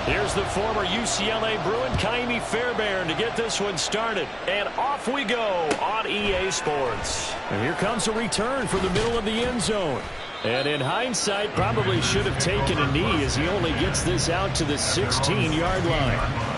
Here's the former UCLA Bruin, Kaimi Fairbairn, to get this one started. And off we go on EA Sports. And here comes a return from the middle of the end zone. And in hindsight, probably should have taken a knee as he only gets this out to the 16-yard line.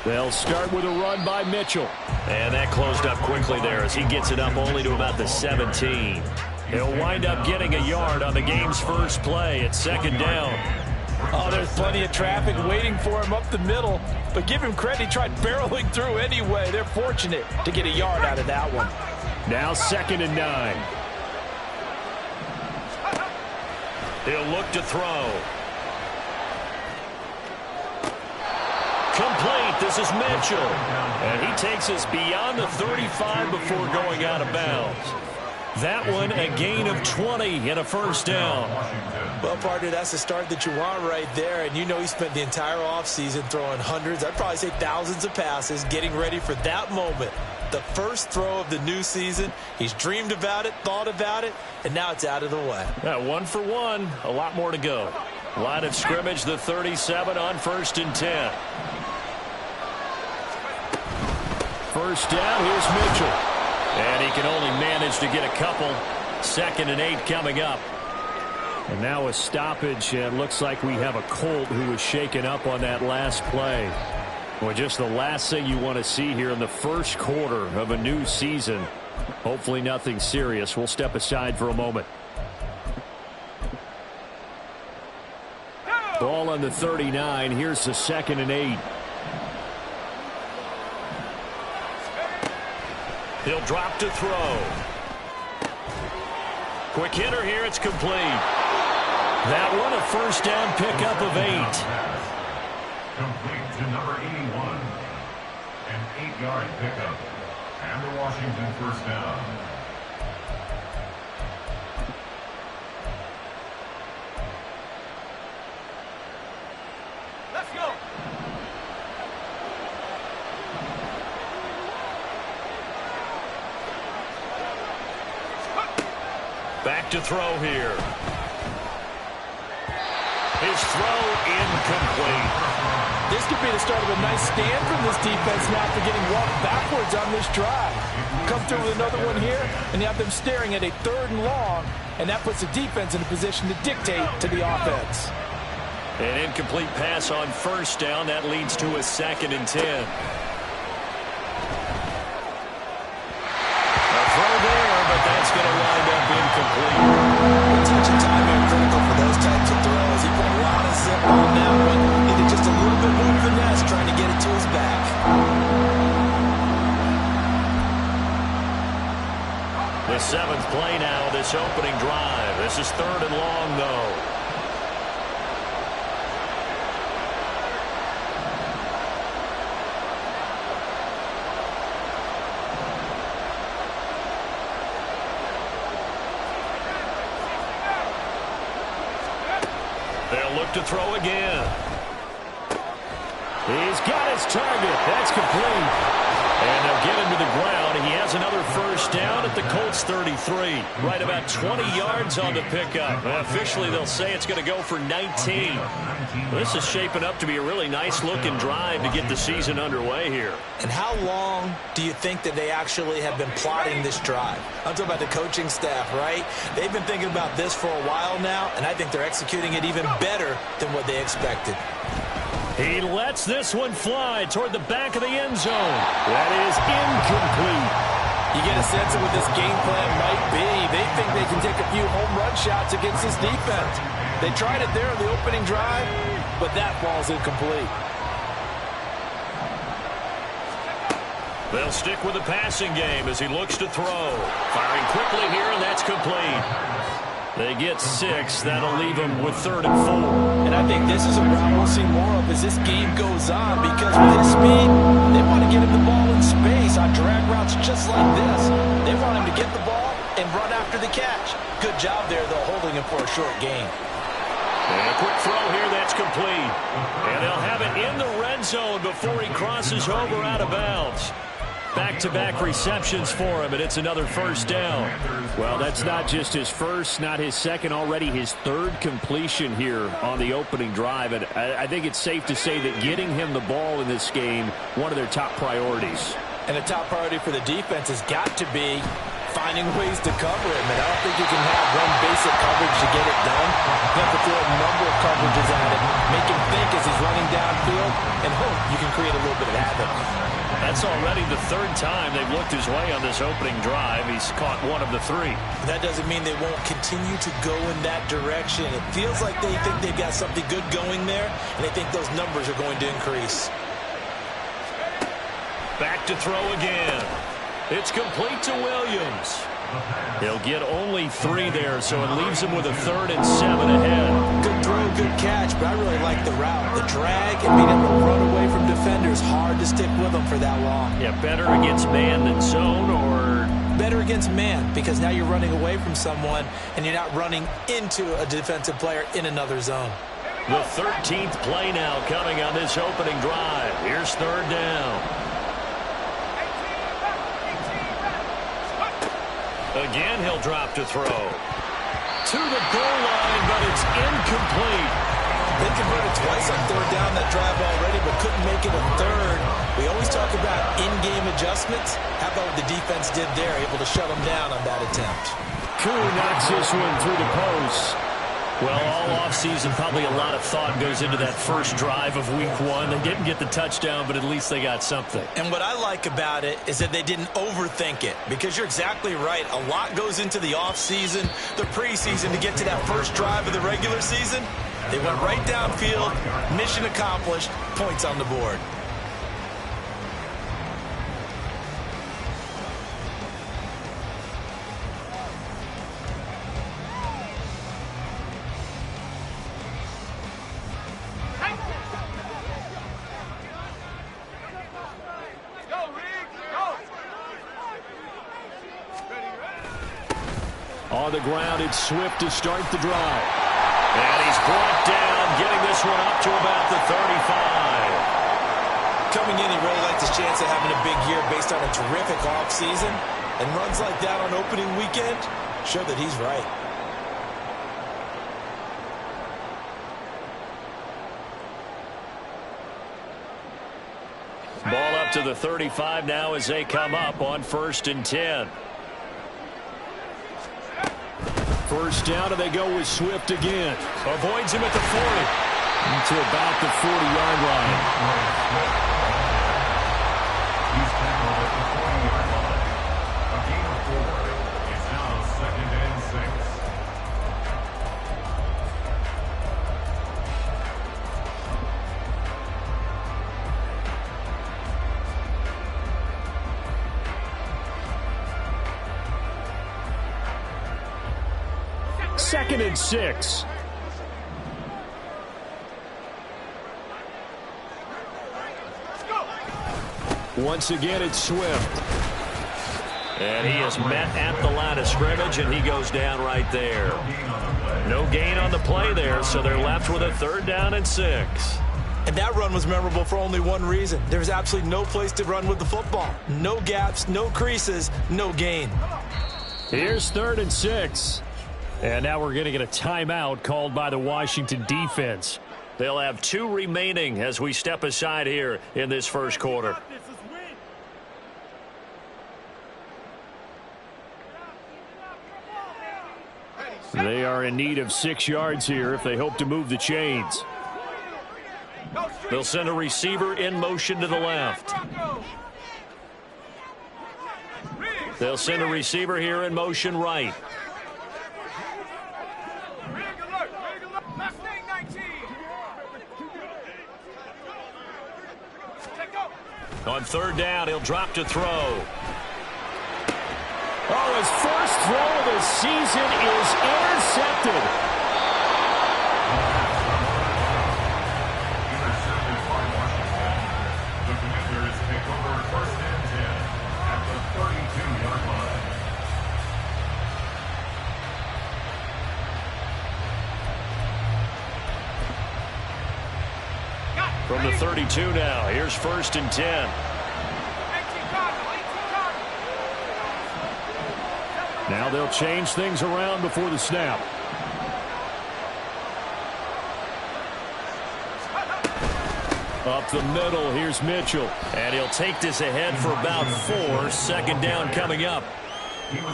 They'll start with a run by Mitchell. And that closed up quickly there as he gets it up only to about the 17. He'll wind up getting a yard on the game's first play. It's second down. Oh, there's plenty of traffic waiting for him up the middle. But give him credit, he tried barreling through anyway. They're fortunate to get a yard out of that one. Now 2nd and 9. He'll look to throw. Complete. This is Mitchell. And he takes us beyond the 35 before going out of bounds. That one a gain of 20 and a first down. Well, partner, that's the start that you want right there. And you know he spent the entire offseason throwing hundreds, I'd probably say thousands of passes, getting ready for that moment. The first throw of the new season. He's dreamed about it, thought about it, and now it's out of the way. Yeah, 1 for 1. A lot more to go. Line of scrimmage, the 37 on 1st and 10. First down, here's Mitchell. And he can only manage to get a couple. 2nd and 8 coming up. And now a stoppage, and looks like we have a Colt who was shaken up on that last play. Well, just the last thing you want to see here in the first quarter of a new season. Hopefully nothing serious. We'll step aside for a moment. Ball on the 39. Here's the 2nd and 8. He'll drop to throw. Quick hitter here. It's complete. That one a first down pickup of 8. Complete to number 81. An 8-yard pickup. And the Washington first down. Let's go. Back to throw here. His throw incomplete. This could be the start of a nice stand from this defense now for getting walked backwards on this drive. Come through with another one here, and you have them staring at a 3rd and long, and that puts the defense in a position to dictate to the offense. An incomplete pass on first down. That leads to a 2nd and 10. A throw there, but that's going to wind up incomplete. Touch and timing are critical for those types of throws. He put a lot of zip on that one. Needed just a little bit more finesse trying to get it to his back. The 7th play now, this opening drive. This is 3rd and long, though. They'll look to throw again. He's got his target. That's complete. And they'll get him to the ground. He has another first down at the Colts 33. Right about 20 yards on the pickup. Officially, they'll say it's going to go for 19. This is shaping up to be a really nice-looking drive to get the season underway here. And how long do you think that they actually have been plotting this drive? I'm talking about the coaching staff, right? They've been thinking about this for a while now, and I think they're executing it even better than what they expected. He lets this one fly toward the back of the end zone. That is incomplete. You get a sense of what this game plan might be. They think they can take a few home run shots against this defense. They tried it there in the opening drive, but that ball's incomplete. They'll stick with the passing game as he looks to throw. Firing quickly here, and that's complete. They get 6. That'll leave them with 3rd and 4. And I think this is a route we'll see more of as this game goes on, because with his speed, they want to get him the ball in space on drag routes just like this. They want him to get the ball and run after the catch. Good job there, though, holding him for a short gain. And a quick throw here that's complete. And they'll have it in the red zone before he crosses over out of bounds. Back-to-back receptions for him, and it's another first down. Well, that's not just his first, not his second, already his 3rd completion here on the opening drive. And I think it's safe to say that getting him the ball in this game, one of their top priorities. And the top priority for the defense has got to be finding ways to cover him. And I don't think you can have one basic coverage to get it done. You have to throw a number of coverages at him, make him think as he's running downfield, and hope you can create a little bit of havoc. That's already the 3rd time they've looked his way on this opening drive. He's caught 1 of the 3. That doesn't mean they won't continue to go in that direction. It feels like they think they've got something good going there, and they think those numbers are going to increase. Back to throw again. It's complete to Williams. He'll get only 3 there, so it leaves him with a 3rd and 7 ahead. Good throw, good catch, but I really like the route. The drag and being able to run away from defenders, hard to stick with them for that long. Yeah, better against man than zone, or better against man, because now you're running away from someone and you're not running into a defensive player in another zone. The 13th play now coming on this opening drive. Here's 3rd down. Again, he'll drop to throw. To the goal line, but it's incomplete. They converted twice on 3rd down that drive already, but couldn't make it a 3rd. We always talk about in-game adjustments. How about what the defense did there, able to shut them down on that attempt. Koo knocks this one through the post. Well, all offseason, probably a lot of thought goes into that first drive of week 1. They didn't get the touchdown, but at least they got something. And what I like about it is that they didn't overthink it, because you're exactly right. A lot goes into the offseason, the preseason, to get to that first drive of the regular season. They went right downfield, mission accomplished, points on the board. On the ground, it's Swift to start the drive. And he's brought down, getting this one up to about the 35. Coming in, he really likes his chance of having a big year based on a terrific offseason. And runs like that on opening weekend show that he's right. Ball up to the 35 now as they come up on 1st and 10. First down, and they go with Swift again. Avoids him at the 40. To about the 40-yard line. He's tackled at the 40-yard line. A gain of 4. It's now 2nd and 6. Second and 6. Once again, it's Swift. And he is met at the line of scrimmage, and he goes down right there. No gain on the play there, so they're left with a 3rd down and 6. And that run was memorable for only one reason. There was absolutely no place to run with the football. No gaps, no creases, no gain. Here's 3rd and 6. And now we're going to get a timeout called by the Washington defense. They'll have 2 remaining as we step aside here in this first quarter. They are in need of 6 yards here if they hope to move the chains. They'll send a receiver in motion to the left. They'll send a receiver here in motion right. On 3rd down, he'll drop to throw. Oh, his first throw of the season is intercepted. Intercepted by Washington. The Commanders take over first and 10 at the 32-yard line. From the 32 now, here's first and 10. Now they'll change things around before the snap. Up the middle, here's Mitchell. And he'll take this ahead for about 4. Second down coming up.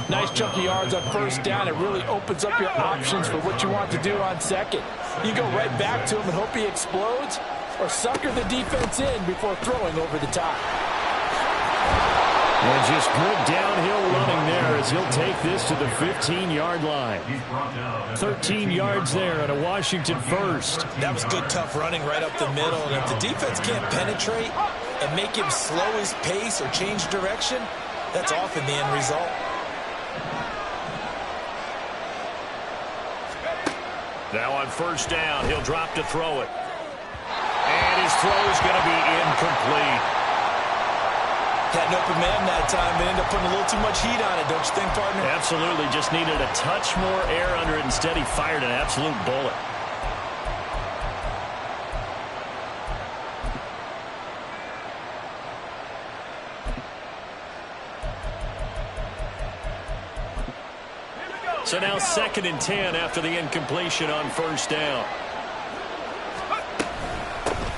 Nice chunky yards on first down. It really opens up your options for what you want to do on second. You go right back to him and hope he explodes, or sucker the defense in before throwing over the top. And just good downhill running there as he'll take this to the 15-yard line. 13 yards there and a Washington first. That was good, tough running right up the middle. And if the defense can't penetrate and make him slow his pace or change direction, that's often the end result. Now on first down, he'll drop to throw it. And his throw's going to be incomplete. Had an open man that time, but ended up putting a little too much heat on it, don't you think, partner? Absolutely. Just needed a touch more air under it. Instead, he fired an absolute bullet. So now second and 10 after the incompletion on first down.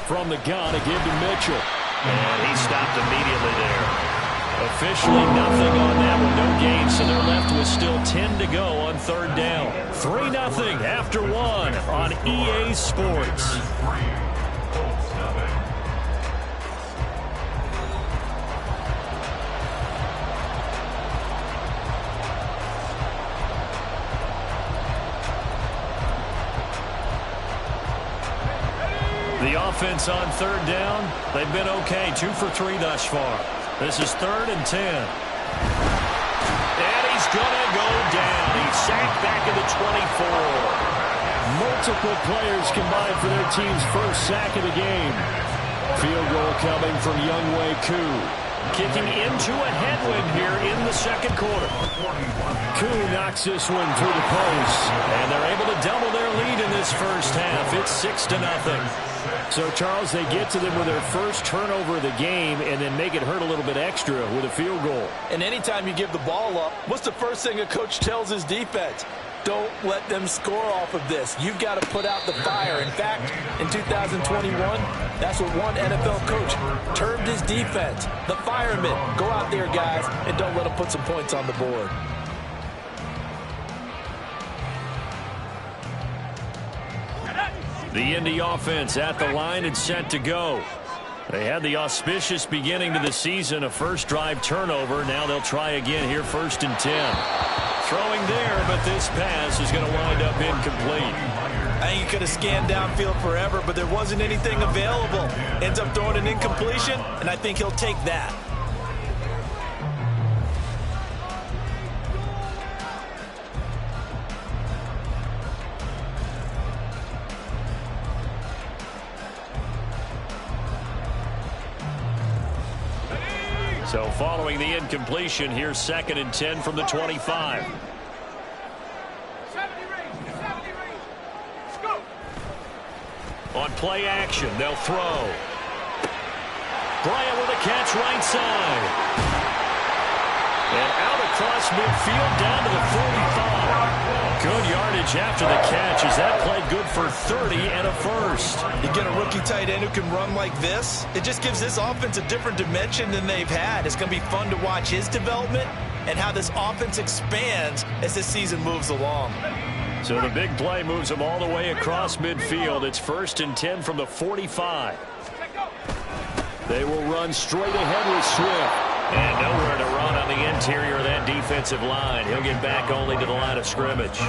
From the gun, a give to Mitchell. And he stopped immediately there. Officially nothing on that with no gain, so they're left with still 10 to go on third down. 3-0 after 1 on EA Sports. The offense on third down, they've been okay. 2 for 3 thus far. This is 3rd and 10. And he's going to go down. He's sacked back at the 24. Multiple players combined for their team's first sack of the game. Field goal coming from Younghoe Koo. Kicking into a headwind here in the second quarter. Koo knocks this one through the post. And they're able to double their lead in this first half. It's 6-0. So, Charles, they get to them with their first turnover of the game and then make it hurt a little bit extra with a field goal. And anytime you give the ball up, what's the first thing a coach tells his defense? Don't let them score off of this. You've got to put out the fire. In fact, in 2021, that's what one NFL coach termed his defense. The firemen. Go out there, guys, and don't let them put some points on the board. The Indy offense at the line and set to go. They had the auspicious beginning to the season, a first drive turnover. Now they'll try again here, 1st and 10. Throwing there, but this pass is going to wind up incomplete. I think he could have scanned downfield forever, but there wasn't anything available. Ends up throwing an incompletion, and I think he'll take that. So following the incompletion, here's 2nd and 10 from the 25. On play action, they'll throw. Bryant with a catch right side. And out across midfield down to the 45. Good yardage after the catch as that played good for 30 and a first. You get a rookie tight end who can run like this, it just gives this offense a different dimension than they've had. It's going to be fun to watch his development and how this offense expands as this season moves along. So the big play moves them all the way across midfield. It's 1st and 10 from the 45. They will run straight ahead with Swift. And nowhere to run on the interior of that defensive line. He'll get back only to the line of scrimmage.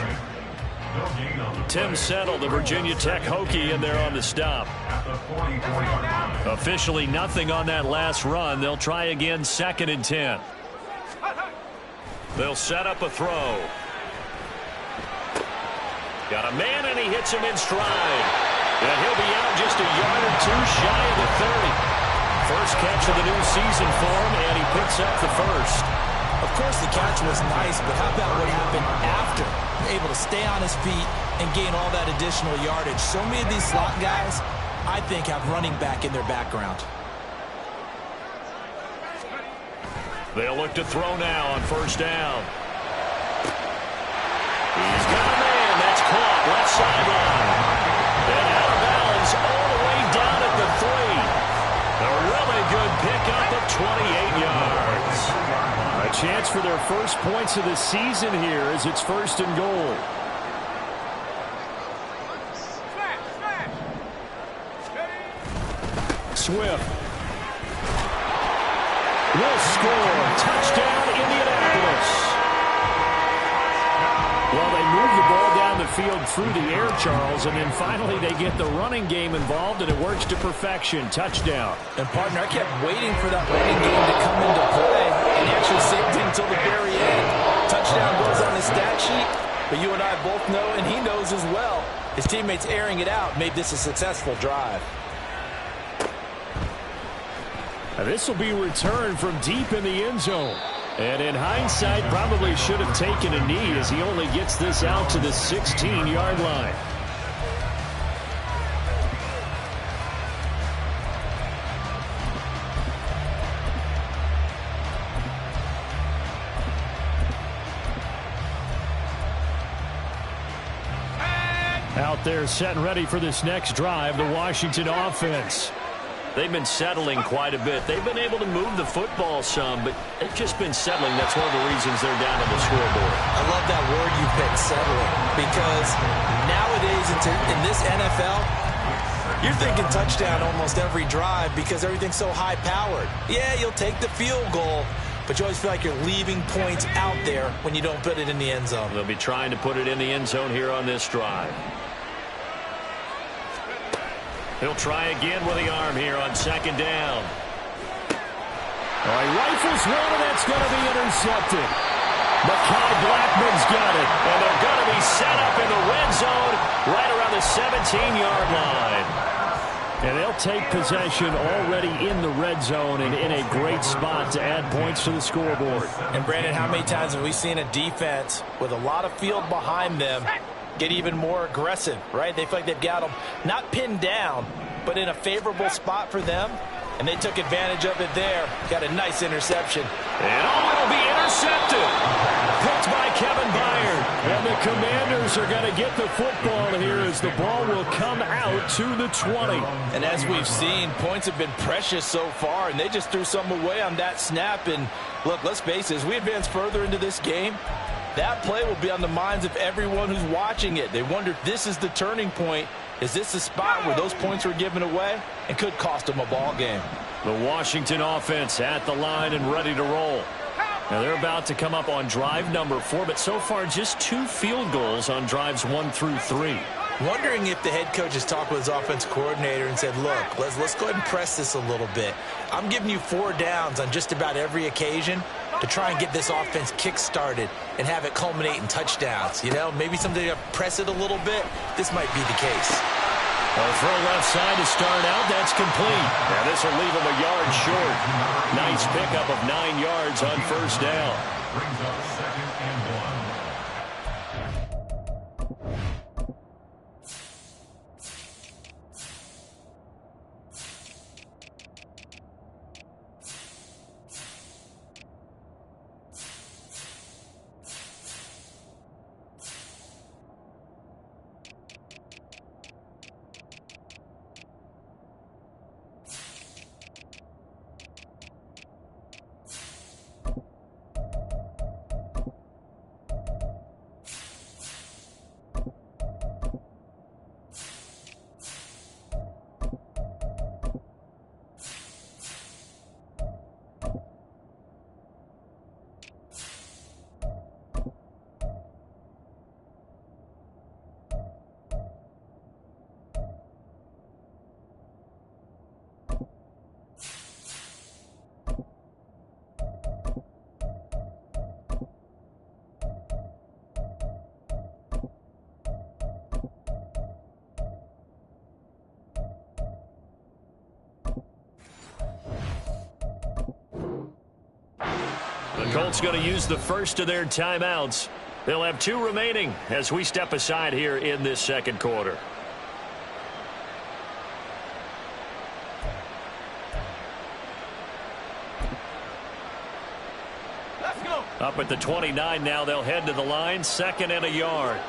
Tim Settle, the Virginia Tech Hokie, in there on the stop. Officially nothing on that last run. They'll try again, 2nd and 10. They'll set up a throw. Got a man, and he hits him in stride. And he'll be out just a yard or two shy of the 30. First catch of the new season for him, and he picks up the first. Of course, the catch was nice, but how about what happened after? Able to stay on his feet and gain all that additional yardage. So many of these slot guys, I think, have running back in their background. They'll look to throw now on first down. He's got a man. That's caught. Left sideline. And out of bounds all the way down at the 3. A really good pickup of 28 yards. A chance for their first points of the season here as it's 1st and goal. Swift will score. Touchdown, Indianapolis. Well, they move the ball down the field through the air, Charles, and then finally they get the running game involved, and it works to perfection. Touchdown. And, partner, I kept waiting for that running game to come into play, and he actually saved it until the very end. Touchdown goes on the stat sheet, but you and I both know, and he knows as well, his teammates airing it out made this a successful drive. This will be returned from deep in the end zone. And in hindsight, probably should have taken a knee as he only gets this out to the 16-yard line. Out there set and ready for this next drive, the Washington offense. They've been settling quite a bit. They've been able to move the football some, but they've just been settling. That's one of the reasons they're down on the scoreboard. I love that word you picked, settling, because nowadays in this NFL, you're thinking touchdown almost every drive because everything's so high-powered. Yeah, you'll take the field goal, but you always feel like you're leaving points out there when you don't put it in the end zone. They'll be trying to put it in the end zone here on this drive. He'll try again with the arm here on 2nd down. All right, rifles one, and that's going to be intercepted. Mekhi Blackman's got it. And they're going to be set up in the red zone right around the 17-yard line. And they'll take possession already in the red zone and in a great spot to add points to the scoreboard. And, Brandon, how many times have we seen a defense with a lot of field behind them get even more aggressive, right? They feel like they've got them not pinned down, but in a favorable spot for them, and they took advantage of it there. Got a nice interception. And it'll be intercepted. Picked by Kevin Byard. And the Commanders are going to get the football here as the ball will come out to the 20. And as we've seen, points have been precious so far, and they just threw some away on that snap. And look, let's face it, as we advance further into this game, that play will be on the minds of everyone who's watching it. They wonder if this is the turning point. Is this the spot where those points were given away and could cost them a ball game? The Washington offense at the line and ready to roll. Now they're about to come up on drive number 4, but so far just 2 field goals on drives 1 through 3. Wondering if the head coach has talked with his offense coordinator and said, look, let's go ahead and press this a little bit. I'm giving you 4 downs on just about every occasion to try and get this offense kick-started and have it culminate in touchdowns. You know, maybe someday to press it a little bit. This might be the case. A throw left side to start out. That's complete. Now this will leave him a yard short. Nice pickup of 9 yards on first down. Brings up 2nd and 1. Colts going to use the first of their timeouts. They'll have 2 remaining as we step aside here in this second quarter. Let's go. Up at the 29 now, they'll head to the line, 2nd and a yard.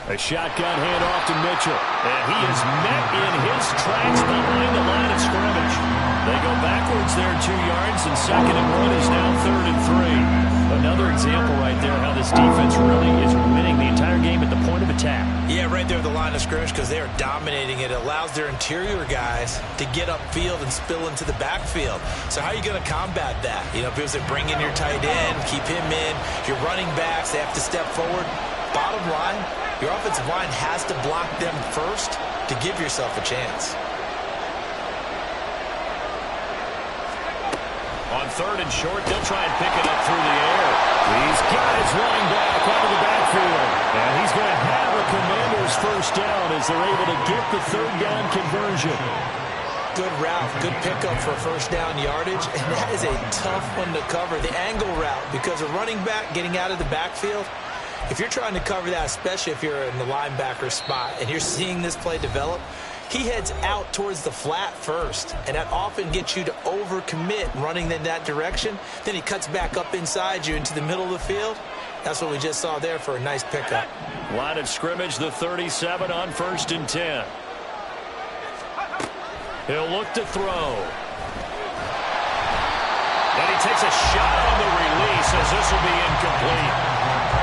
A shotgun handoff to Mitchell. And he is met in his tracks behind the line of scrimmage. They go backwards there 2 yards, and 2nd and 1 is now 3rd and 3. Another example right there how this defense really is winning the entire game at the point of attack. Yeah, right there at the line of scrimmage because they are dominating it. It allows their interior guys to get upfield and spill into the backfield. So how are you going to combat that? You know, because they bring in your tight end, keep him in. Your running backs, they have to step forward. Bottom line, your offensive line has to block them first to give yourself a chance. On 3rd and short, they'll try and pick it up through the air. He's got his running back out of the backfield. And he's going to have a Commanders first down as they're able to get the 3rd down conversion. Good route, good pickup for first down yardage, and that is a tough one to cover. The angle route, because a running back getting out of the backfield, if you're trying to cover that, especially if you're in the linebacker spot and you're seeing this play develop, he heads out towards the flat first, and that often gets you to overcommit running in that direction. Then he cuts back up inside you into the middle of the field. That's what we just saw there for a nice pickup. Line of scrimmage, the 37 on 1st and 10. He'll look to throw. And he takes a shot on the release as this will be incomplete.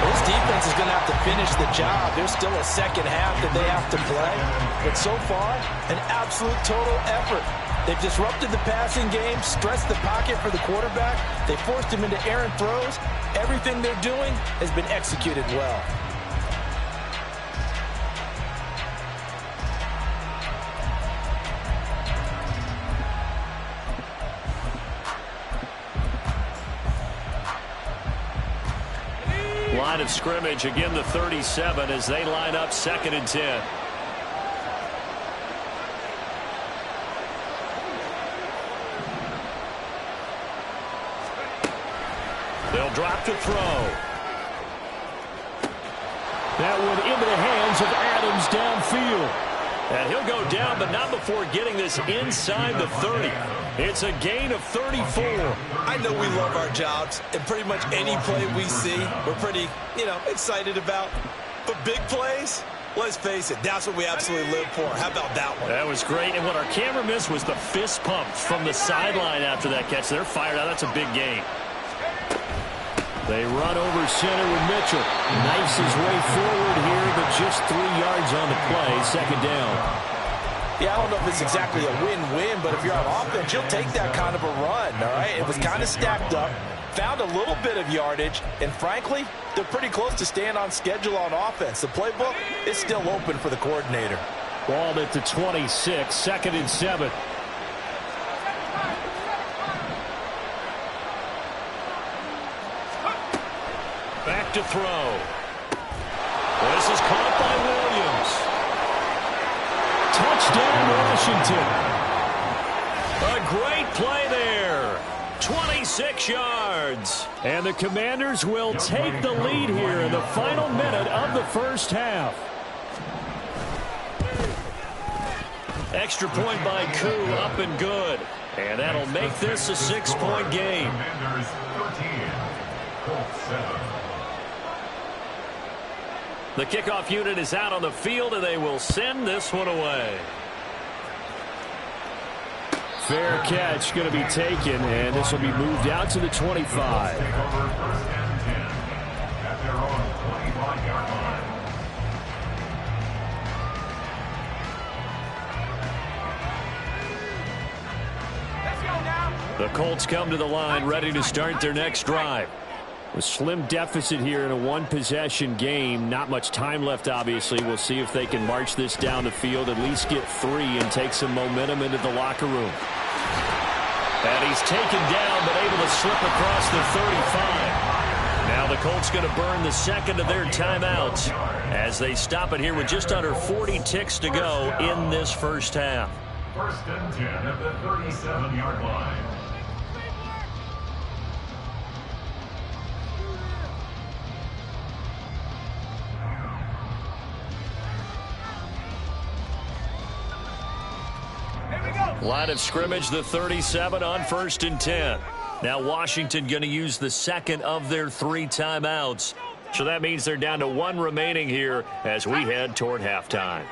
This defense is going to have to finish the job. There's still a second half that they have to play. But so far, an absolute total effort. They've disrupted the passing game, stressed the pocket for the quarterback. They forced him into errant throws. Everything they're doing has been executed well. Line of scrimmage, again the 37 as they line up 2nd and 10. They'll drop to throw. That one into the hands of Adams downfield. And he'll go down, but not before getting this inside the 30. It's a gain of 34. I know we love our jobs, and pretty much any play we see, we're pretty, excited about. But big plays, let's face it, that's what we absolutely live for. How about that one? That was great, and what our camera missed was the fist pump from the sideline after that catch. They're fired out. That's a big gain. They run over center with Mitchell. Knifes his way forward here, but just 3 yards on the play. 2nd down. Yeah, I don't know if it's exactly a win-win, but if you're on offense, you'll take that kind of a run, all right? It was kind of stacked up, found a little bit of yardage, and frankly, they're pretty close to staying on schedule on offense. The playbook is still open for the coordinator. Ball at the 26, 2nd and 7. Back to throw. This is caught by Williams. Touchdown, Washington. A great play there. 26 yards. And the Commanders will take the lead here in the final minute of the first half. Extra point by Koo, up and good. And that'll make this a 6-point game. Commanders 13, Colts 7. The kickoff unit is out on the field, and they will send this one away. Fair catch going to be taken, and this will be moved out to the 25. Take over 1st and 10 at their own 25-yard line. The Colts come to the line ready to start their next drive. A slim deficit here in a one-possession game. Not much time left, obviously. We'll see if they can march this down the field, at least get 3 and take some momentum into the locker room. And he's taken down, but able to slip across the 35. Now the Colts going to burn the second of their timeouts as they stop it here with just under 40 ticks to go in this first half. First and 10 at the 37-yard line. Line of scrimmage, the 37 on first and 10. Now Washington going to use the second of their 3 timeouts. So that means they're down to 1 remaining here as we head toward halftime.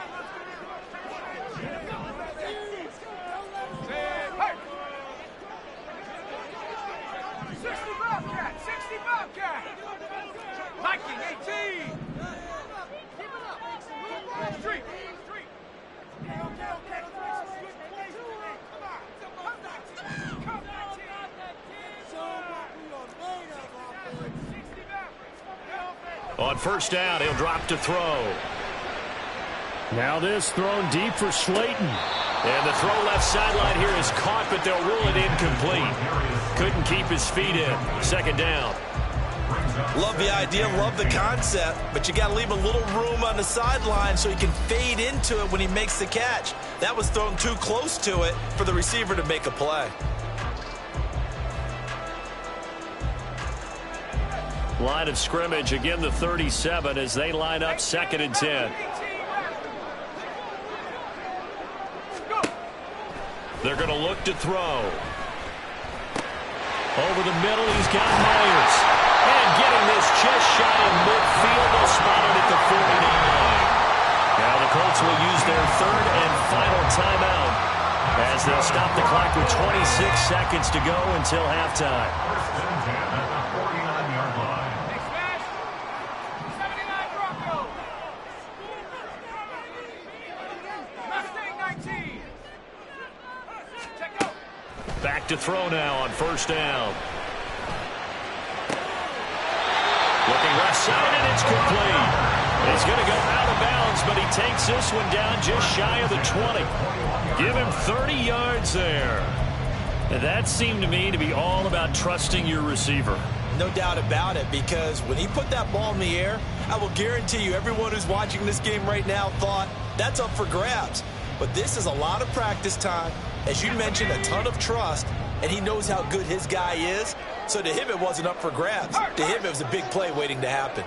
On first down, he'll drop to throw. Now this thrown deep for Slayton. And the throw left sideline here is caught, but they'll rule it incomplete. Couldn't keep his feet in. Second down. Love the idea, love the concept, but you got to leave a little room on the sideline so he can fade into it when he makes the catch. That was thrown too close to it for the receiver to make a play. Line of scrimmage, again the 37 as they line up second and 10. They're going to look to throw. Over the middle, he's got Myers. And getting this just shy of midfield, they'll spot it at the 49 line. Now the Colts will use their third and final timeout as they'll stop the clock with 26 seconds to go until halftime. First and 10 at the 49-yard line. Back to throw now on first down. Looking left side, and it's complete. He's going to go out of bounds, but he takes this one down just shy of the 20. Give him 30 yards there. And that seemed to me to be all about trusting your receiver. No doubt about it, because when he put that ball in the air, I will guarantee you everyone who's watching this game right now thought that's up for grabs. But this is a lot of practice time. As you mentioned, a ton of trust, and he knows how good his guy is. So to him, it wasn't up for grabs. To him, it was a big play waiting to happen.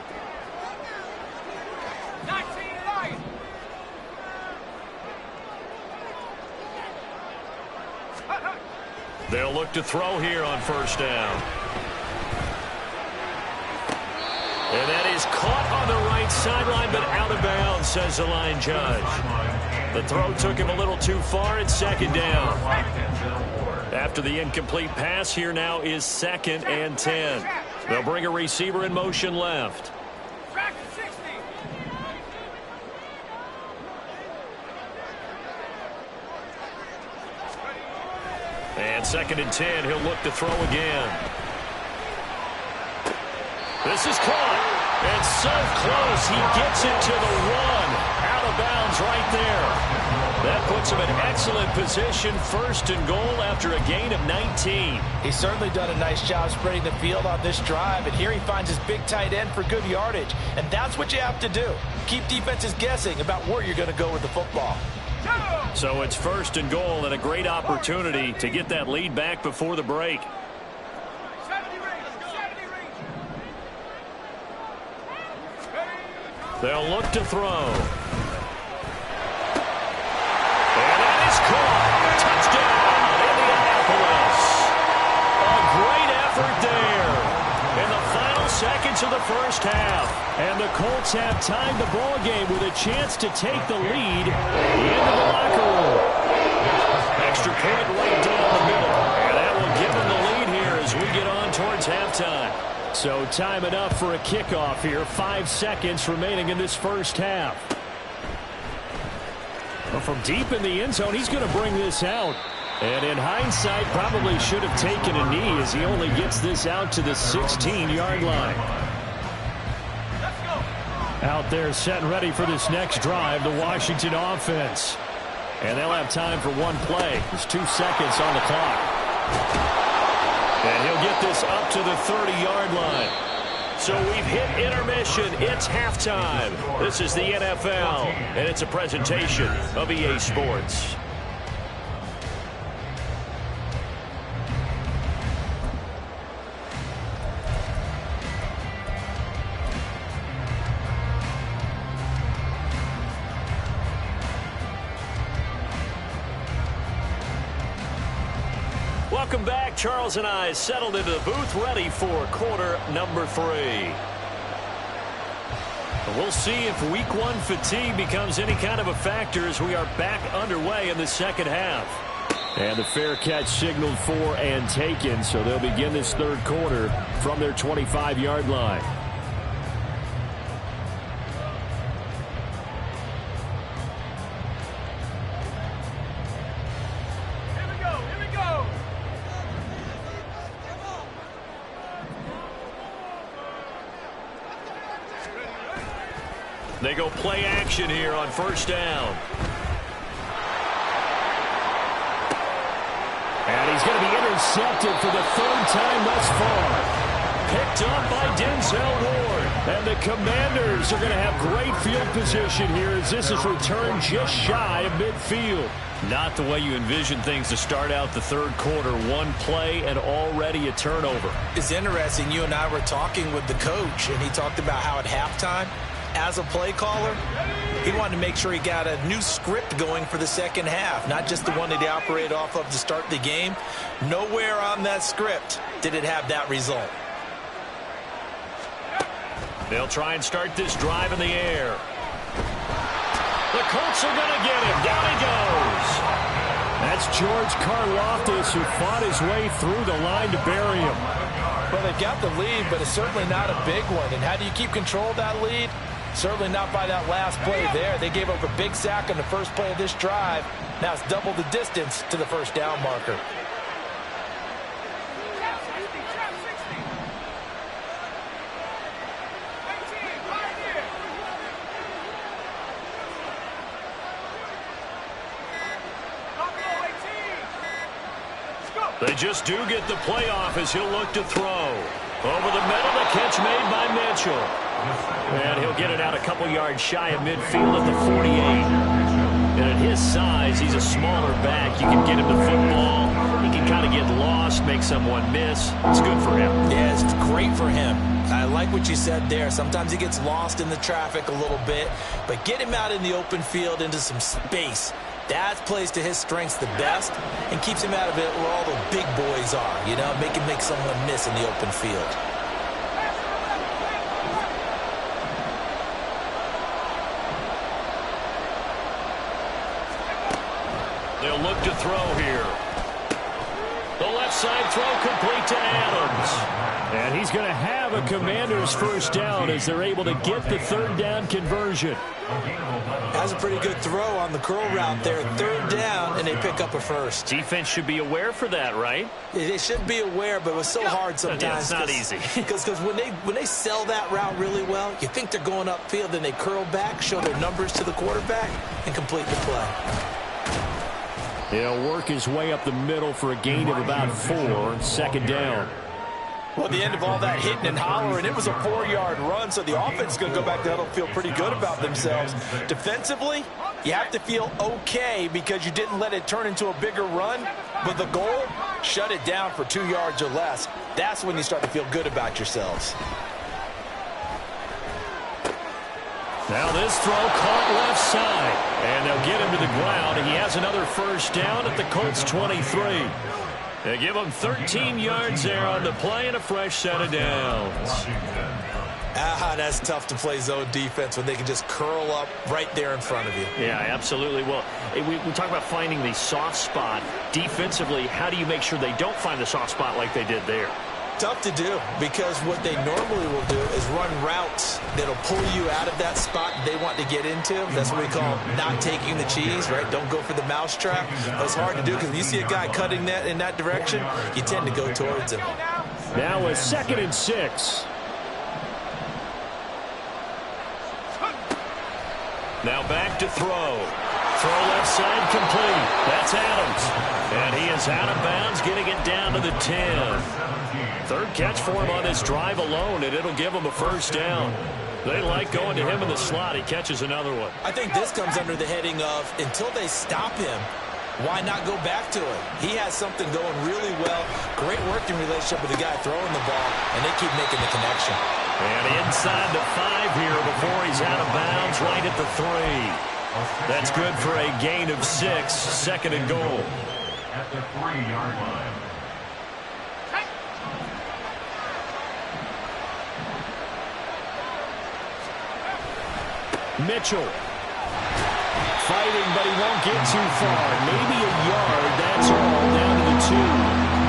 They'll look to throw here on first down. And that is caught on the right sideline, but out of bounds, says the line judge. The throw took him a little too far. It's second down. After the incomplete pass, here now is second and 10. They'll bring a receiver in motion left. And second and 10, he'll look to throw again. This is caught. And so close, he gets it to the 1. Out of bounds right there. That puts him in excellent position, first and goal after a gain of 19. He's certainly done a nice job spreading the field on this drive, and here he finds his big tight end for good yardage. And that's what you have to do. Keep defenses guessing about where you're going to go with the football. So it's first and goal and a great opportunity to get that lead back before the break. They'll look to throw. And that is caught. Touchdown, Indianapolis. A great effort there in the final seconds of the first half. And the Colts have tied the ball game with a chance to take the lead into the locker room. Extra point right down the middle. And that will give them the lead here as we get on towards halftime. So time enough for a kickoff here. 5 seconds remaining in this first half. Well, from deep in the end zone, he's going to bring this out. And in hindsight, probably should have taken a knee as he only gets this out to the 16-yard line. Out there set and ready for this next drive, the Washington offense. And they'll have time for one play. There's 2 seconds on the clock. And he'll get this up to the 30-yard line. So we've hit intermission. It's halftime. This is the NFL, and it's a presentation of EA Sports. Welcome back. Charles and I settled into the booth, ready for quarter number 3. We'll see if week 1 fatigue becomes any kind of a factor as we are back underway in the second half. And the fair catch signaled for and taken, so they'll begin this third quarter from their 25-yard line. They go play action here on first down. And he's going to be intercepted for the 3rd time thus far. Picked up by Denzel Ward. And the Commanders are going to have great field position here as this is returned just shy of midfield. Not the way you envision things to start out the third quarter. One play and already a turnover. It's interesting. You and I were talking with the coach, and he talked about how at halftime, as a play caller, he wanted to make sure he got a new script going for the second half, not just the one that he operated off of to start the game. Nowhere on that script did it have that result. They'll try and start this drive in the air. The Colts are going to get him. Down he goes. That's George Karlaftis, who fought his way through the line to bury him. Well, they've got the lead, but it's certainly not a big one. And how do you keep control of that lead? Certainly not by that last play there. They gave up a big sack on the first play of this drive. Now it's double the distance to the first down marker. They just do get the playoff as he'll look to throw. Over the middle, the catch made by Mitchell. And he'll get it out a couple yards shy of midfield at the 48. And at his size, he's a smaller back. You can get him the football. He can kind of get lost, make someone miss. It's good for him. Yeah, it's great for him. I like what you said there. Sometimes he gets lost in the traffic a little bit. But get him out in the open field into some space. That plays to his strengths the best and keeps him out of it where all the big boys are, you know, make someone miss in the open field. They'll look to throw here. The left side throw complete to Adams. And he's going to have a Commander's first down as they're able to get the third down conversion. That's a pretty good throw on the curl route there. Third down, and they pick up a first. Defense should be aware for that, right? They should be aware, but it was so hard sometimes. Yeah, it's not easy. Because when they sell that route really well, you think they're going upfield, then they curl back, show their numbers to the quarterback, and complete the play. He'll work his way up the middle for a gain of about 4, second down. Well, at the end of all that hitting and hollering, it was a 4-yard run, so the offense is going to go back there and feel pretty good about themselves. Defensively, you have to feel okay because you didn't let it turn into a bigger run, but the goal, shut it down for 2 yards or less. That's when you start to feel good about yourselves. Now this throw caught left side, and they'll get him to the ground. He has another first down at the Colts 23. They give him 13 yards there on the play and a fresh set of downs. That's tough to play zone defense when they can just curl up right there in front of you. Yeah, absolutely. Well, we talk about finding the soft spot. Defensively, how do you make sure they don't find the soft spot like they did there? Tough to do because what they normally will do is run routes that'll pull you out of that spot they want to get into. That's what we call not taking the cheese, right? Don't go for the mousetrap. It's hard to do because when you see a guy cutting that in that direction, you tend to go towards him. Now a 2nd and 6. Now back to throw. Throw left side complete. That's Adams. And he is out of bounds, getting it down to the 10. Third catch for him on this drive alone, and it'll give him a first down. They like going to him in the slot. He catches another one. I think this comes under the heading of until they stop him, why not go back to it? He has something going really well. Great working relationship with the guy throwing the ball, and they keep making the connection. And inside the 5 here before he's out of bounds, right at the 3. That's good for a gain of 6, second and goal. At the 3-yard line. Mitchell. Fighting, but he won't get too far. Maybe a yard, that's all, down to the 2.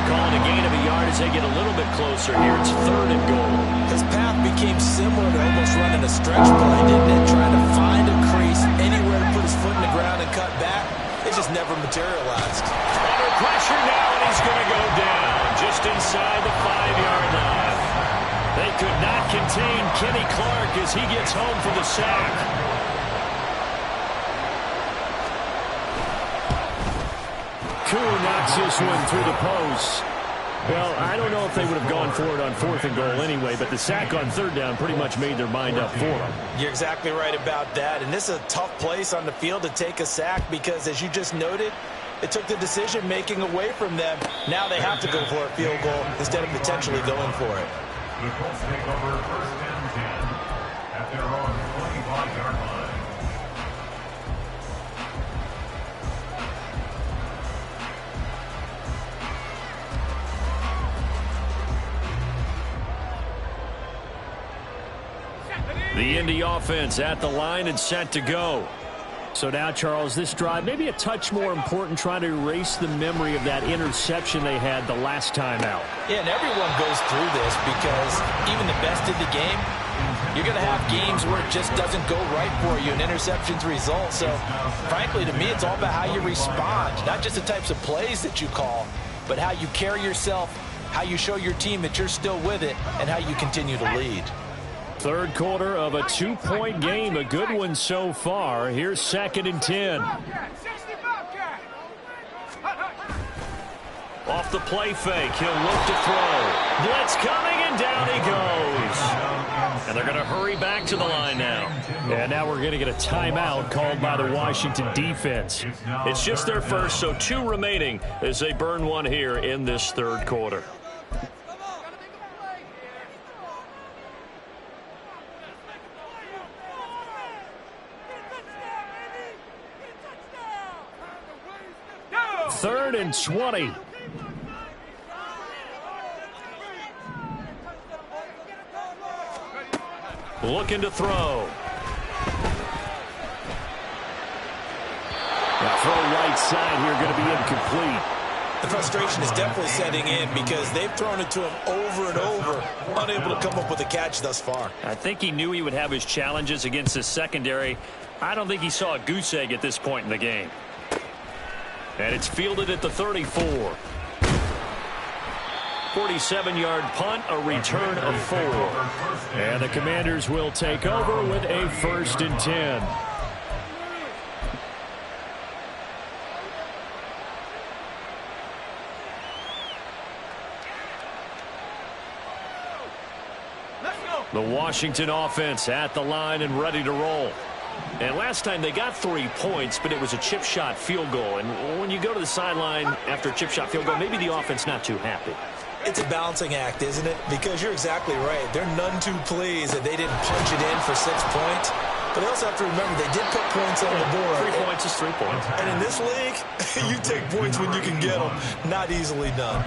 Calling a gain of a yard as they get a little bit closer here. It's 3rd and goal. His path became similar to almost running a stretch play, didn't it? Trying to find a crease, anywhere to put his foot in the ground and cut back. It just never materialized. Under pressure now, and he's going to go down just inside the 5-yard line. They could not contain Kenny Clark as he gets home for the sack. Koo knocks this one through the post. Well, I don't know if they would have gone for it on 4th and goal anyway, but the sack on 3rd down pretty much made their mind up for them. You're exactly right about that, and this is a tough place on the field to take a sack because, as you just noted, it took the decision-making away from them. Now they have to go for a field goal instead of potentially going for it. The Colts take over 1st and 10 at their own 25-yard line. The Indy offense at the line and set to go. So now, Charles, this drive maybe a touch more important, trying to erase the memory of that interception they had the last time out. Yeah, and everyone goes through this because even the best in the game, you're going to have games where it just doesn't go right for you, and interceptions result. So, frankly, to me, it's all about how you respond, not just the types of plays that you call, but how you carry yourself, how you show your team that you're still with it, and how you continue to lead. 3rd quarter of a 2-point game, a good one so far. Here's 2nd and 10. Off the play fake, he'll look to throw. Blitz coming, and down he goes. And they're going to hurry back to the line now. And now we're going to get a timeout called by the Washington defense. It's just their first, so 2 remaining as they burn one here in this 3rd quarter. Third and 20. Looking to throw. The throw right side here going to be incomplete. The frustration is definitely setting in because they've thrown it to him over and over, unable to come up with a catch thus far. I think he knew he would have his challenges against his secondary. I don't think he saw a goose egg at this point in the game. And it's fielded at the 34. 47-yard punt, a return of 4. And the Commanders will take over with a 1st and 10. The Washington offense at the line and ready to roll. And last time they got 3 points, but it was a chip shot field goal. And when you go to the sideline after a chip shot field goal, maybe the offense not too happy. It's a balancing act, isn't it? Because you're exactly right. They're none too pleased that they didn't punch it in for 6 points. But they also have to remember they did put points on the board. 3 points is 3 points. And in this league, you take points when you can get them. Not easily done.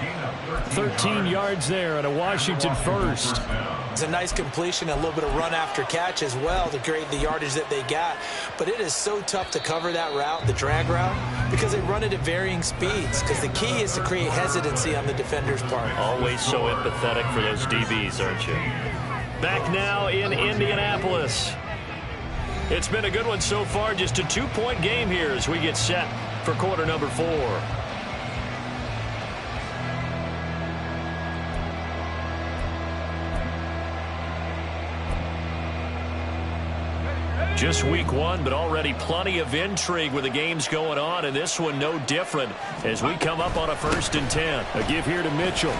13 yards there and a Washington first. It's a nice completion, a little bit of run after catch as well to create the yardage that they got. But it is so tough to cover that route, the drag route, because they run it at varying speeds. Because the key is to create hesitancy on the defender's part. Always so empathetic for those DBs, aren't you? Back now in Indianapolis. It's been a good one so far. Just a 2-point game here as we get set for quarter number 4. Just week 1, but already plenty of intrigue with the games going on, and this one no different as we come up on a 1st and 10. A give here to Mitchell.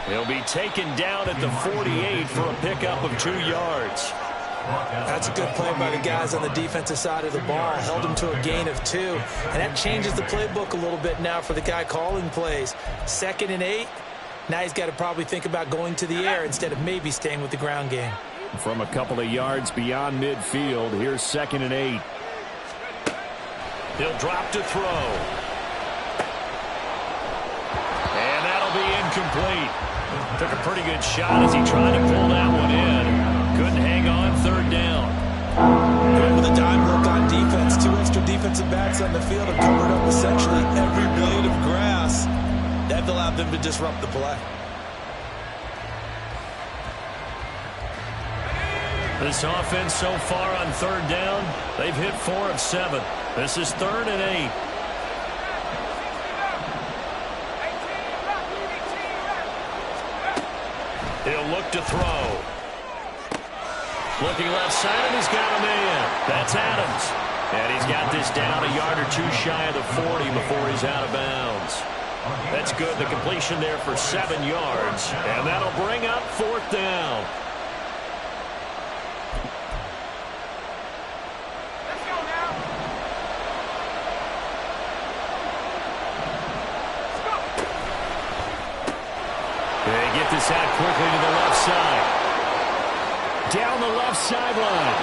He'll be taken down at the 48 for a pickup of 2 yards. That's a good play by the guys on the defensive side of the ball. Held him to a gain of 2. And that changes the playbook a little bit now for the guy calling plays. 2nd and 8. Now he's got to probably think about going to the air instead of maybe staying with the ground game. From a couple of yards beyond midfield, here's 2nd and 8. He'll drop to throw. And that'll be incomplete. Took a pretty good shot as he tried to pull that one in. Couldn't hang on 3rd down. Going with a dime look on defense. 2 extra defensive backs on the field have covered up essentially every blade of grass. That allowed them to disrupt the play. This offense so far on 3rd down, they've hit 4 of 7. This is 3rd and 8. He'll look to throw. Looking left side, and he's got a man. That's Adams. And he's got this down a yard or 2 shy of the 40 before he's out of bounds. That's good. The completion there for 7 yards. And that'll bring up 4th down. They get this out quickly to the left side. Down the left sideline.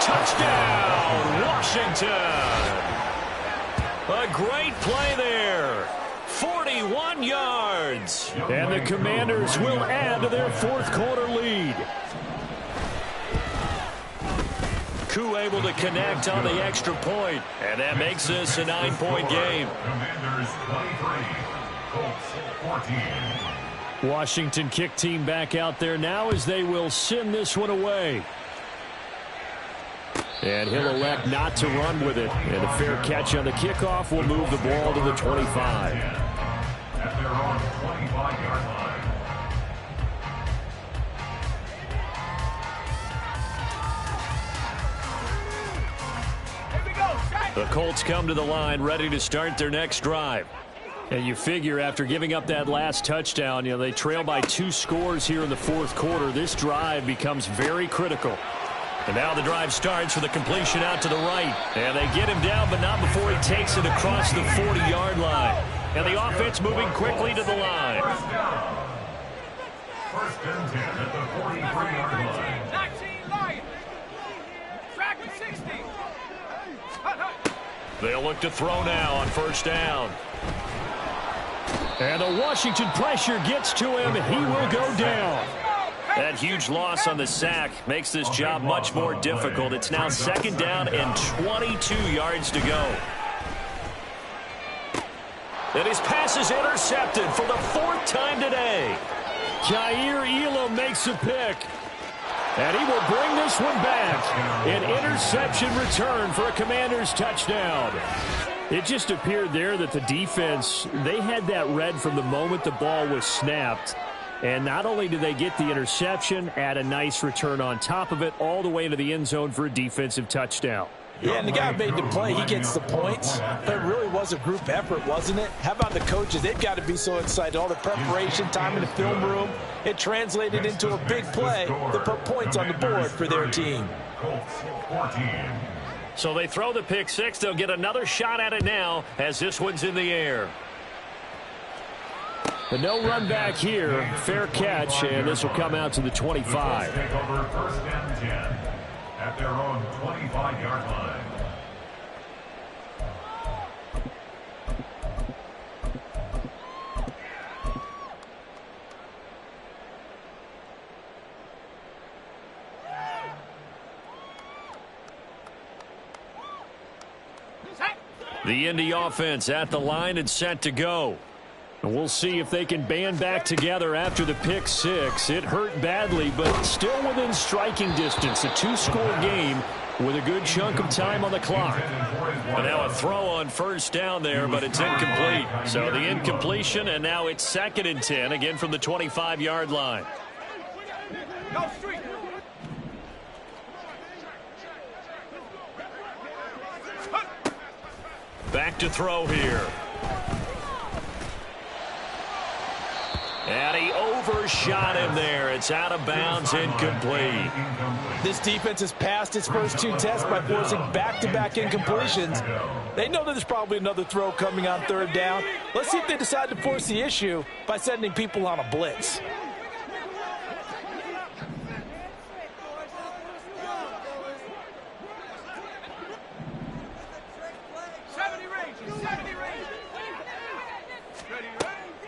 Touchdown, Washington. A great play there. 41 yards. And the Commanders will add to their 4th quarter lead. Koo able to connect on the extra point. And that makes this a 9-point game. Commanders 23, Colts 14. Washington kick team back out there now as they will send this one away. And he'll elect not to run with it. And a fair catch on the kickoff will move the ball to the 25. At their own 25-yard line. The Colts come to the line ready to start their next drive. And you figure after giving up that last touchdown, they trail by 2 scores here in the 4th quarter. This drive becomes very critical. And now the drive starts with a completion out to the right. And they get him down, but not before he takes it across the 40-yard line. And the offense moving quickly to the line. First and 10 at the 43-yard line. 19 Lions. Track at 60. They'll look to throw now on 1st down. And the Washington pressure gets to him. He will go down. That huge loss on the sack makes this job much more difficult. It's now 2nd down and 22 yards to go. And his pass is intercepted for the 4th time today. Jair Elam makes a pick. And he will bring this one back. An interception return for a Commanders touchdown. It just appeared there that the defense, they had that read from the moment the ball was snapped. And not only did they get the interception, add a nice return on top of it, all the way to the end zone for a defensive touchdown. Yeah, and the guy made the play. He gets the points. But it really was a group effort, wasn't it? How about the coaches? They've got to be so excited. All the preparation, time in the film room, it translated into a big play that put points on the board for their team. Colts 14. So they throw the pick 6. They'll get another shot at it now as this one's in the air. But no run back here. Fair catch, and this will come out to the 25. Take over 1st and 10 at their own 25-yard line. The Indy offense at the line and set to go. And we'll see if they can band back together after the pick 6. It hurt badly, but still within striking distance. A 2-score game with a good chunk of time on the clock. And now a throw on 1st down there, but it's incomplete. So the incompletion, and now it's 2nd and 10, again from the 25-yard line. No street. Back to throw here. And he overshot him there. It's out of bounds, incomplete. This defense has passed its first 2 tests by forcing back-to-back incompletions. They know that there's probably another throw coming on 3rd down. Let's see if they decide to force the issue by sending people on a blitz.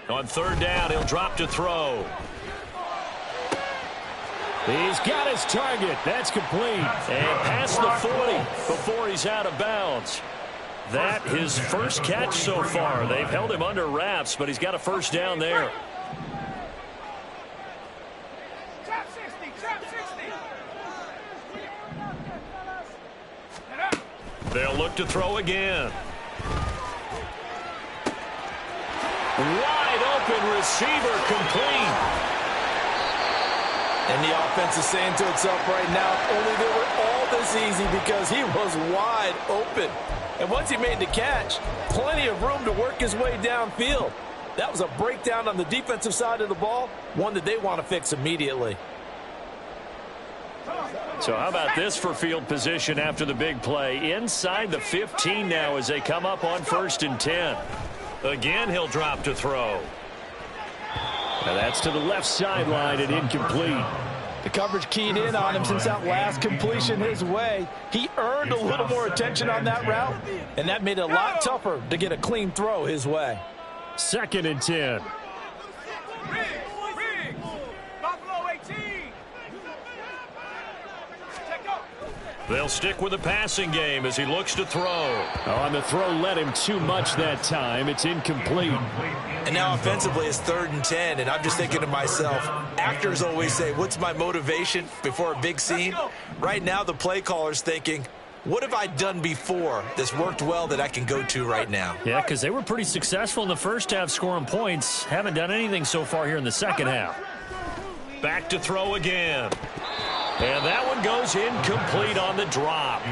On 3rd down, he'll drop to throw. He's got his target. That's complete. And past the 40 before he's out of bounds. That his first catch so far. They've held him under wraps, but he's got a first down there. Trap 60, trap 60. They'll look to throw again. Wide open receiver, complete. And the offense is saying to itself right now, if only they were all this easy, because he was wide open. And once he made the catch, plenty of room to work his way downfield. That was a breakdown on the defensive side of the ball, one that they want to fix immediately. So how about this for field position after the big play? Inside the 15 now as they come up on 1st and 10. Again, he'll drop to throw. Now that's to the left sideline and incomplete. The coverage keyed in on him since that last completion his way. He earned a little more attention on that route, and that made it a lot tougher to get a clean throw his way. 2nd and 10. Riggs. Buffalo 18. Take go. They'll stick with the passing game as he looks to throw. Oh, and the throw led him too much that time. It's incomplete. And now offensively it's 3rd and 10, and I'm just thinking to myself, actors always say, what's my motivation before a big scene? Right now the play caller's thinking, what have I done before that's worked well that I can go to right now? Yeah, because they were pretty successful in the first half scoring points. Haven't done anything so far here in the second half. Back to throw again. And that one goes incomplete on the drop.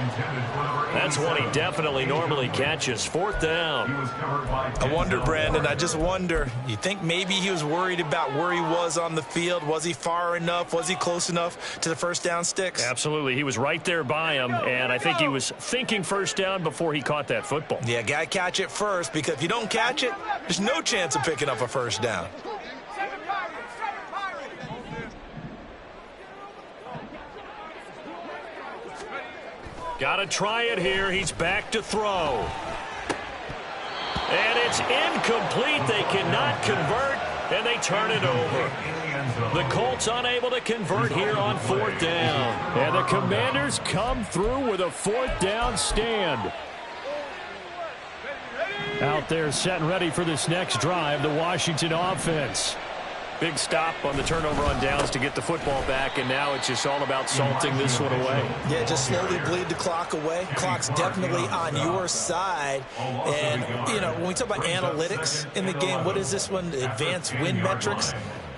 That's one he definitely normally catches. 4th down. I wonder, Brandon, I just wonder, you think maybe he was worried about where he was on the field? Was he far enough? Was he close enough to the first down sticks? Absolutely. He was right there by him, and I think he was thinking first down before he caught that football. Yeah, got to catch it first, because if you don't catch it, there's no chance of picking up a first down. Got to try it here. He's back to throw. And it's incomplete. They cannot convert, and they turn it over. The Colts unable to convert here on 4th down. And the Commanders come through with a 4th down stand. Out there set and ready for this next drive, the Washington offense. Big stop on the turnover on downs to get the football back, and now it's just all about salting this one away. Yeah, just slowly bleed the clock away. Clock's definitely on your side. And, you know, when we talk about analytics in the game, what is this one? Advanced win metrics?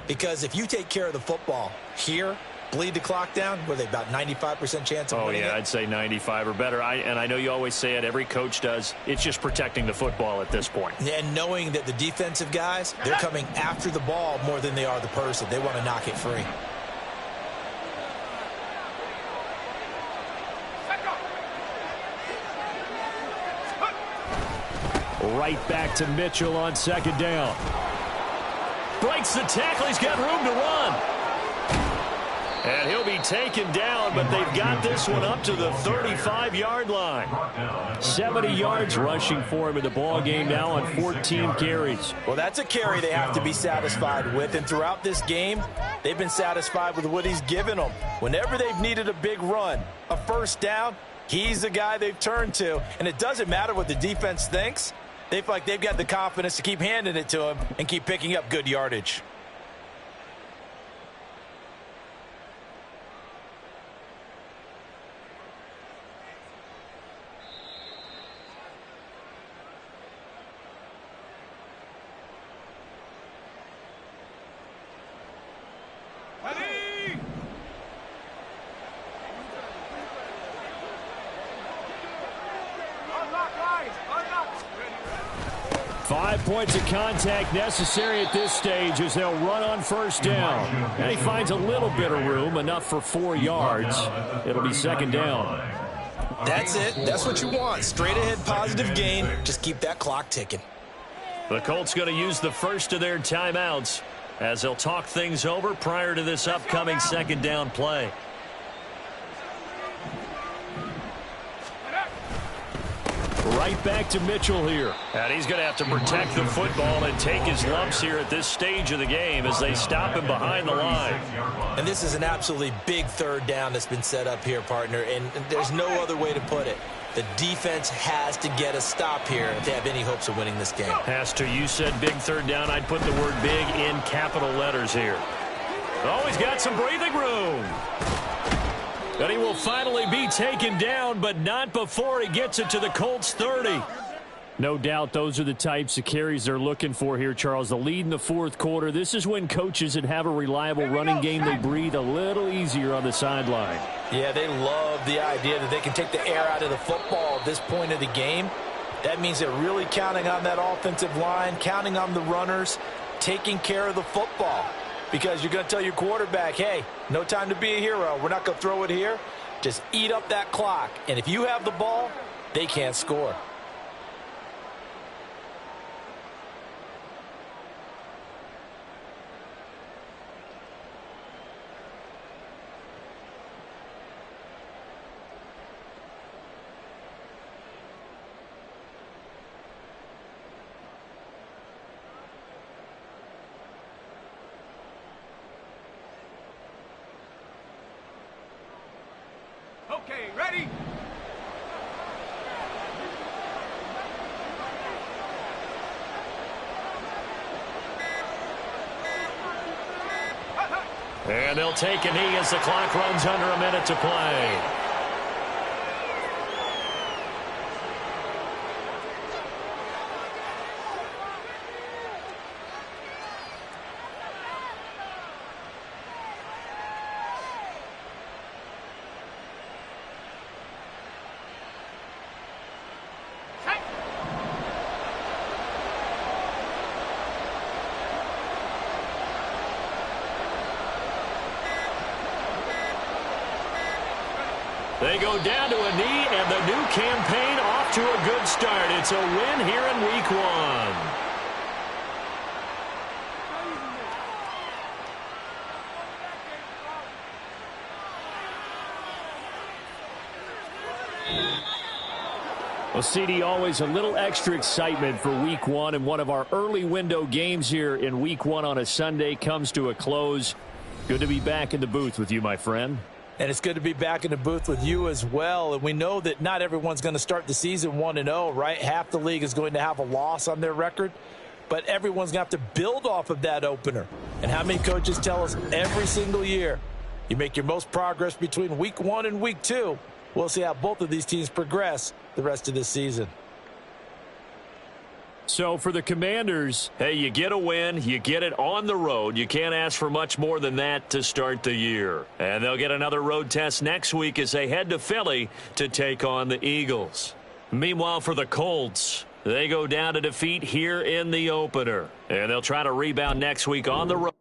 Because if you take care of the football here, bleed the clock down, were they about 95% chance of winning it? I'd say 95 or better. And I know you always say it, every coach does. It's just protecting the football at this point. And knowing that the defensive guys, they're coming after the ball more than they are the person. They want to knock it free. Right back to Mitchell on 2nd down. Breaks the tackle. He's got room to run. And he'll be taken down, but they've got this one up to the 35-yard line. 70 yards rushing for him in the ball game now on 14 carries. Well, that's a carry they have to be satisfied with. And throughout this game, they've been satisfied with what he's given them. Whenever they've needed a big run, a first down, he's the guy they've turned to. And it doesn't matter what the defense thinks. They feel like they've got the confidence to keep handing it to him and keep picking up good yardage. Ready? 5 points of contact necessary at this stage as they'll run on 1st down. And he finds a little bit of room, enough for 4 yards. It'll be 2nd down. That's it. That's what you want. Straight ahead positive gain. Just keep that clock ticking. The Colts going to use the first of their timeouts as they'll talk things over prior to this upcoming 2nd down play. Right back to Mitchell here. And he's going to have to protect the football and take his lumps here at this stage of the game as they stop him behind the line. And this is an absolutely big third down that's been set up here, partner, and there's no other way to put it. The defense has to get a stop here if they have any hopes of winning this game. Pastor, you said big third down. I'd put the word big in capital letters here. Oh, he's got some breathing room. But he will finally be taken down, but not before he gets it to the Colts 30. No doubt those are the types of carries they're looking for here, Charles. The lead in the fourth quarter. This is when coaches that have a reliable running game, they breathe a little easier on the sideline. Yeah, they love the idea that they can take the air out of the football at this point of the game. That means they're really counting on that offensive line, counting on the runners, taking care of the football. Because you're going to tell your quarterback, hey, no time to be a hero. We're not going to throw it here. Just eat up that clock. And if you have the ball, they can't score. Okay, ready? And they'll take a knee as the clock runs under a minute to play. They go down to a knee, and the new campaign off to a good start. It's a win here in Week 1. Well, CD, always a little extra excitement for Week 1, and one of our early window games here in Week 1 on a Sunday comes to a close. Good to be back in the booth with you, my friend. And it's good to be back in the booth with you as well. And we know that not everyone's going to start the season 1-0, right? Half the league is going to have a loss on their record. But everyone's going to have to build off of that opener. And how many coaches tell us every single year, you make your most progress between Week 1 and Week 2. We'll see how both of these teams progress the rest of this season. So for the Commanders, hey, you get a win, you get it on the road. You can't ask for much more than that to start the year. And they'll get another road test next week as they head to Philly to take on the Eagles. Meanwhile, for the Colts, they go down to defeat here in the opener. And they'll try to rebound next week on the road.